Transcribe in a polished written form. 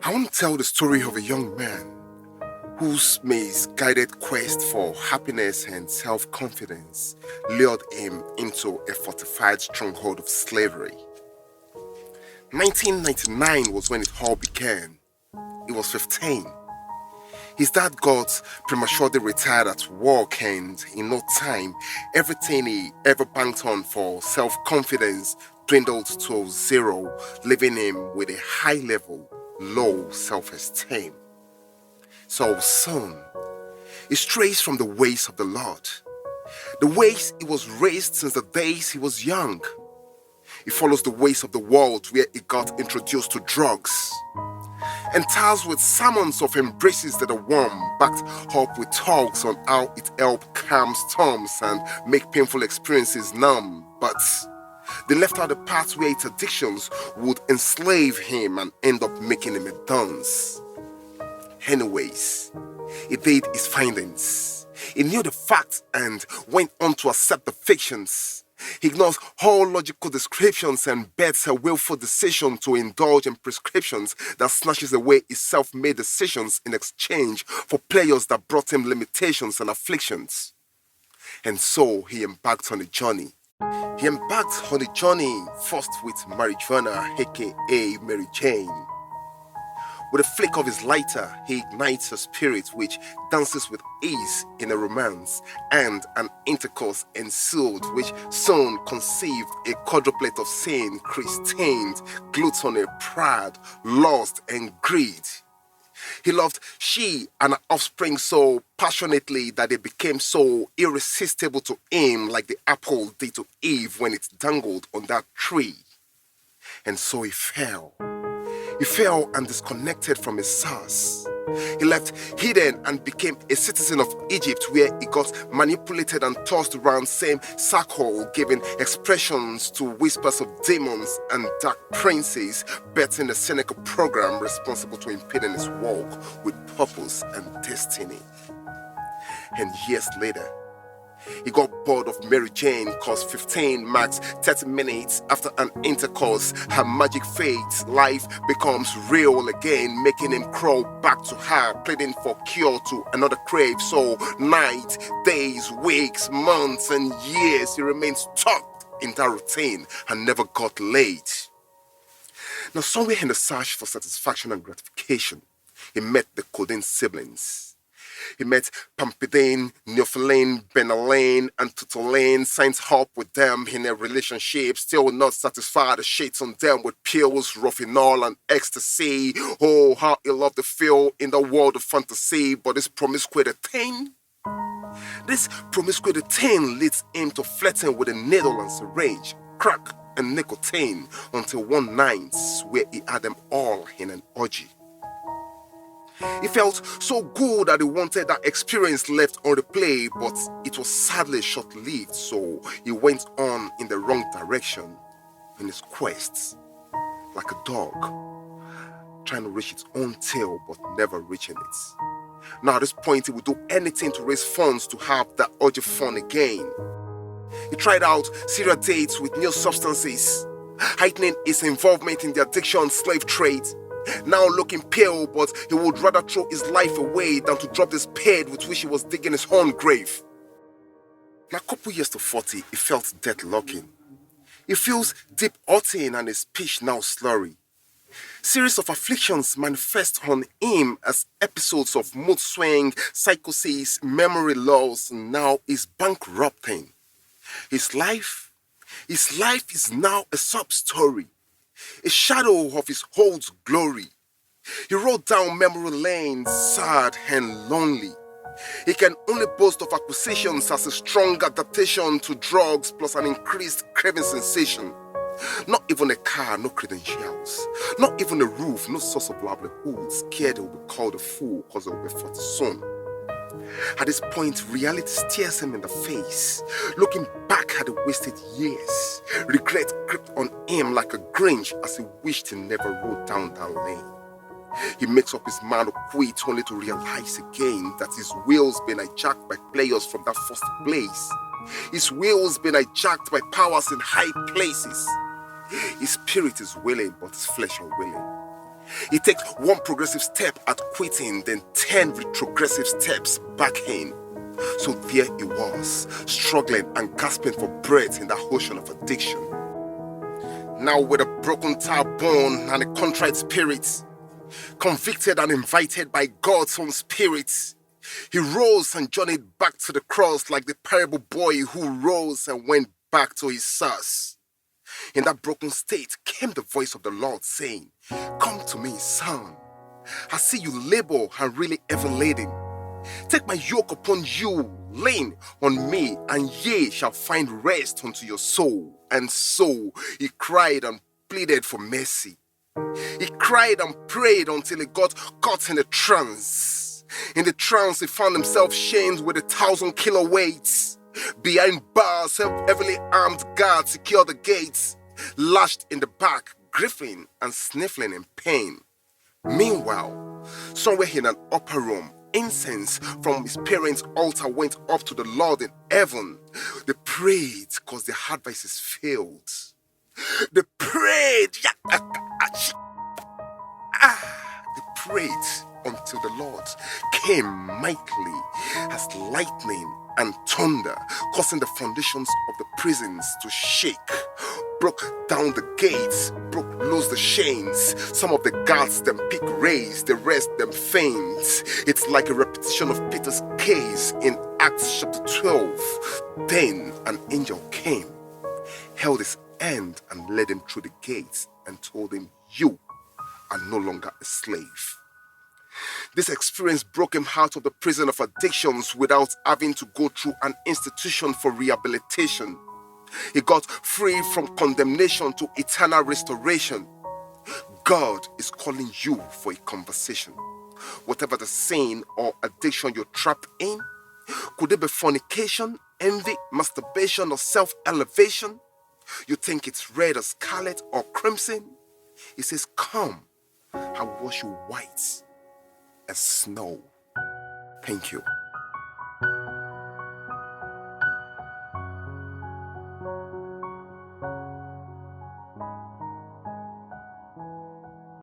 I want to tell the story of a young man whose misguided quest for happiness and self-confidence lured him into a fortified stronghold of slavery. 1999 was when it all began. He was 15. His dad got prematurely retired at work, and in no time, everything he ever banked on for self-confidence dwindled to zero, leaving him with a high-level, low self-esteem. So soon, he strays from the ways of the Lord, the ways he was raised since the days he was young. He follows the ways of the world where he got introduced to drugs, and tires with sermons of embraces that are warm, backed up with talks on how it helped calm storms and make painful experiences numb. But they left out the parts where its addictions would enslave him and end up making him a dunce. Anyways, he did his findings. He knew the facts and went on to accept the fictions. He ignores all logical descriptions and bets a willful decision to indulge in prescriptions that snatches away his self-made decisions in exchange for players that brought him limitations and afflictions. And so he embarked on a journey. He embarked on a journey first with marijuana, aka Mary Jane. With a flick of his lighter, he ignites a spirit which dances with ease in a romance, and an intercourse ensued which soon conceived a quadruplet of sin, Christained, gluttony, pride, lust, and greed. He loved she and her offspring so passionately that they became so irresistible to him, like the apple did to Eve when it dangled on that tree. And so he fell. He fell and disconnected from his source. He left hidden and became a citizen of Egypt, where he got manipulated and tossed around same circle, giving expressions to whispers of demons and dark princes, betting a cynical program responsible to impeding his walk with purpose and destiny. And years later, he got bored of Mary Jane, cause 15 marks 30 minutes after an intercourse. Her magic fades, life becomes real again, making him crawl back to her, pleading for cure to another crave. So night, days, weeks, months, and years, he remains stuck in that routine and never got laid. Now, somewhere in the search for satisfaction and gratification, he met the Codeine siblings. He met Pampidine, Neophyline, Benalaine, and Tutolaine, signs up with them in a relationship, still not satisfied, shades on them with pills, Rofinol, and ecstasy. Oh, how he loved the feel in the world of fantasy, but this promiscuity thing leads him to flirting with a needle and syringe, crack, and nicotine, until one night where he had them all in an orgy. He felt so good that he wanted that experience left on replay, but it was sadly short-lived, so he went on in the wrong direction in his quests, like a dog, trying to reach its own tail but never reaching it. Now at this point, he would do anything to raise funds to have that orgy fun again. He tried out serial dates with new substances, heightening his involvement in the addiction slave trade. Now looking pale, but he would rather throw his life away than to drop the spade with which he was digging his own grave. Now, a couple years to 40, he felt death locking. He feels deep hurting and his speech now slurry. Series of afflictions manifest on him as episodes of mood swing, psychosis, memory loss, and now is bankrupting. His life is now a sub-story, a shadow of his old glory. He rode down memory lane, sad and lonely. He can only boast of acquisitions as a strong adaptation to drugs plus an increased craving sensation. Not even a car, no credentials. Not even a roof, no source of livelihood. Scared he will be called a fool because he will be 40 soon. At this point, reality stares him in the face. Looking back at the wasted years, regret crept on him like a Grinch as he wished he never rode down that lane. He makes up his mind to quit, only to realize again that his will's been hijacked by players from that first place. His will's been hijacked by powers in high places. His spirit is willing, but his flesh unwilling. He takes one progressive step at quitting, then 10 retrogressive steps back in. So there he was, struggling and gasping for breath in that ocean of addiction. Now with a broken bone and a contrite spirit, convicted and invited by God's own spirit, he rose and journeyed back to the cross like the parable boy who rose and went back to his source. In that broken state came the voice of the Lord saying, "Come to me, son. I see you labor and really heavy laden. Take my yoke upon you, lean on me, and ye shall find rest unto your soul." And so he cried and pleaded for mercy. He cried and prayed until he got caught in a trance. In the trance, he found himself chained with 1,000-kilo weights. Behind bars, heavily armed guards secure the gates, lashed in the back, gripping and sniffling in pain. Meanwhile, somewhere in an upper room, incense from his parents' altar went up to the Lord in heaven. They prayed because their advices failed. They prayed. They prayed until the Lord came mightily as lightning and thunder, causing the foundations of the prisons to shake, broke down the gates, broke loose the chains. Some of the guards them pick raised, the rest them faint. It's like a repetition of Peter's case in Acts chapter 12. Then an angel came, held his hand and led him through the gates and told him, "You are no longer a slave." This experience broke him out of the prison of addictions without having to go through an institution for rehabilitation. He got free from condemnation to eternal restoration. God is calling you for a conversation. Whatever the sin or addiction you're trapped in, could it be fornication, envy, masturbation, or self-elevation? You think it's red or scarlet or crimson? He says, "Come, I'll wash you white as snow." Thank you.